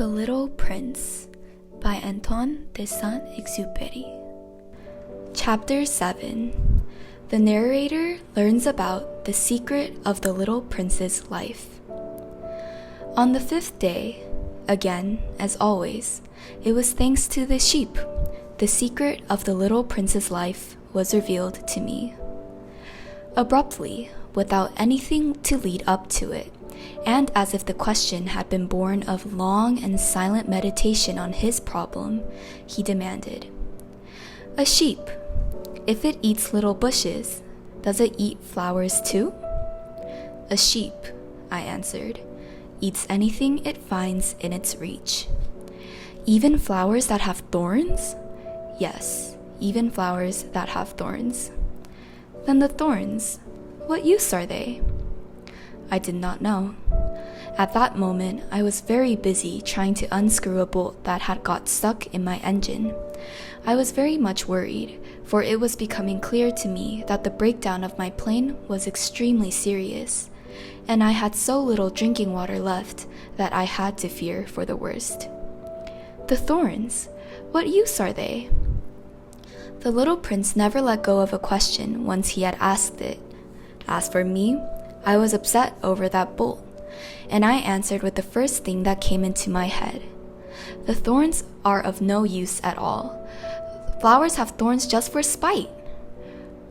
The Little Prince by Antoine de Saint-Exupéry. Chapter 7. The narrator learns about the secret of the little prince's life. On the 5th day, again, as always, it was thanks to the sheep. The secret of the little prince's life was revealed to me. Abruptly, without anything to lead up to it, and as if the question had been born of long and silent meditation on his problem, he demanded, "A sheep, if it eats little bushes, does it eat flowers too?" "A sheep," I answered, "eats anything it finds in its reach." "Even flowers that have thorns?" "Yes, even flowers that have thorns." "Then the thorns, what use are they?" I did not know. At that moment, I was very busy trying to unscrew a bolt that had got stuck in my engine. I was very much worried, for it was becoming clear to me that the breakdown of my plane was extremely serious, and I had so little drinking water left that I had to fear for the worst. "The thorns, what use are they?" The little prince never let go of a question once he had asked it. As for me, I was upset over that bolt, and I answered with the first thing that came into my head. "The thorns are of no use at all. Flowers have thorns just for spite."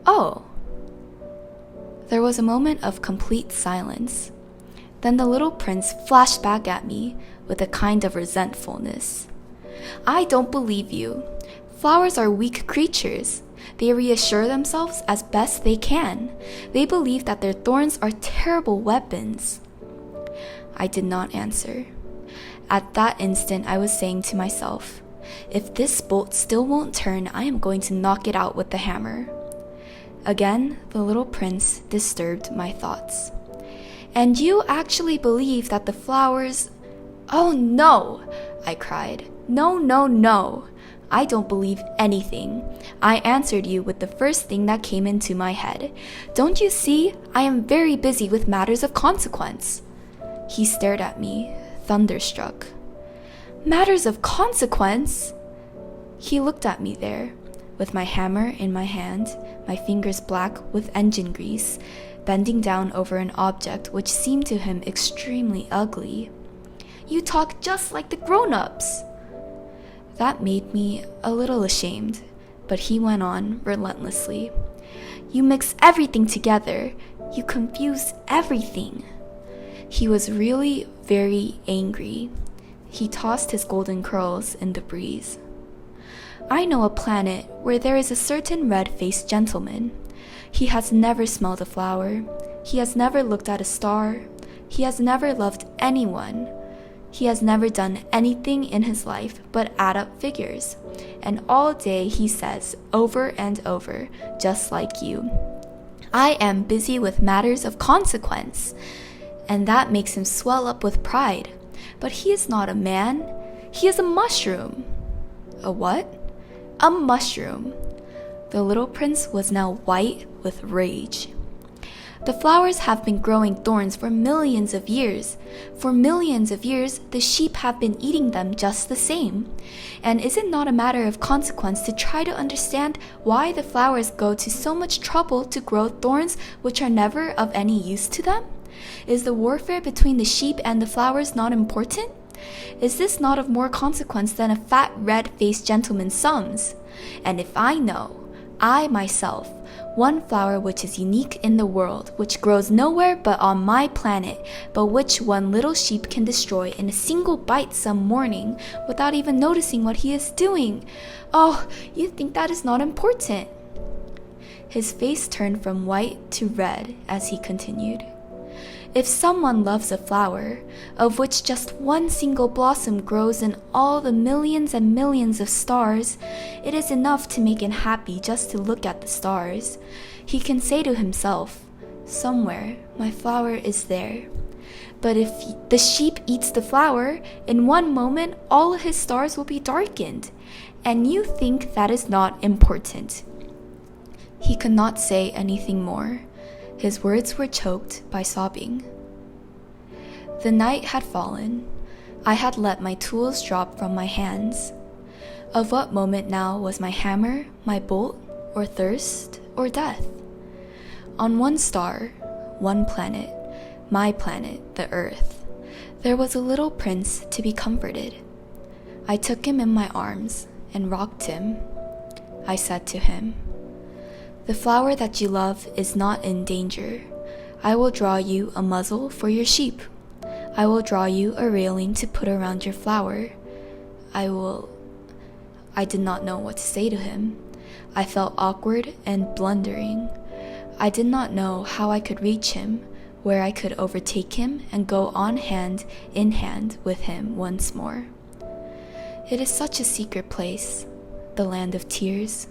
"Oh." There was a moment of complete silence. Then the little prince flashed back at me with a kind of resentfulness. "I don't believe you. Flowers are weak creatures. They reassure themselves as best they can. They believe that their thorns are terrible weapons." I did not answer. At that instant, I was saying to myself, if this bolt still won't turn, I am going to knock it out with the hammer. Again, the little prince disturbed my thoughts. "And you actually believe that the flowers—" "Oh no!" I cried. "No, no, no! I don't believe anything. I answered you with the first thing that came into my head. Don't you see? I am very busy with matters of consequence." He stared at me, thunderstruck. "Matters of consequence?" He looked at me there, with my hammer in my hand, my fingers black with engine grease, bending down over an object which seemed to him extremely ugly. "You talk just like the grown-ups." That made me a little ashamed, but he went on relentlessly. "You mix everything together. You confuse everything." He was really very angry. He tossed his golden curls in the breeze. "I know a planet where there is a certain red-faced gentleman. He has never smelled a flower. He has never looked at a star. He has never loved anyone. He has never done anything in his life but add up figures. And all day he says, over and over, just like you, 'I am busy with matters of consequence.' And that makes him swell up with pride. But he is not a man. He is a mushroom." "A what?" "A mushroom." The little prince was now white with rage. "The flowers have been growing thorns for millions of years. For millions of years, the sheep have been eating them just the same. And is it not a matter of consequence to try to understand why the flowers go to so much trouble to grow thorns which are never of any use to them? Is the warfare between the sheep and the flowers not important? Is this not of more consequence than a fat red-faced gentleman's sums? And if I know, I myself, one flower which is unique in the world, which grows nowhere but on my planet, but which one little sheep can destroy in a single bite some morning without even noticing what he is doing. Oh, you think that is not important?" His face turned from white to red as he continued. "If someone loves a flower, of which just one single blossom grows in all the millions and millions of stars, it is enough to make him happy just to look at the stars. He can say to himself, 'Somewhere my flower is there.' But if the sheep eats the flower, in one moment all his stars will be darkened. And you think that is not important." He could not say anything more. His words were choked by sobbing. The night had fallen. I had let my tools drop from my hands. Of what moment now was my hammer, my bolt, or thirst, or death? On one star, one planet, my planet, the Earth, there was a little prince to be comforted. I took him in my arms and rocked him. I said to him, "The flower that you love is not in danger. I will draw you a muzzle for your sheep. I will draw you a railing to put around your flower. I did not know what to say to him. I felt awkward and blundering. I did not know how I could reach him, where I could overtake him and go on hand in hand with him once more. It is such a secret place, the land of tears,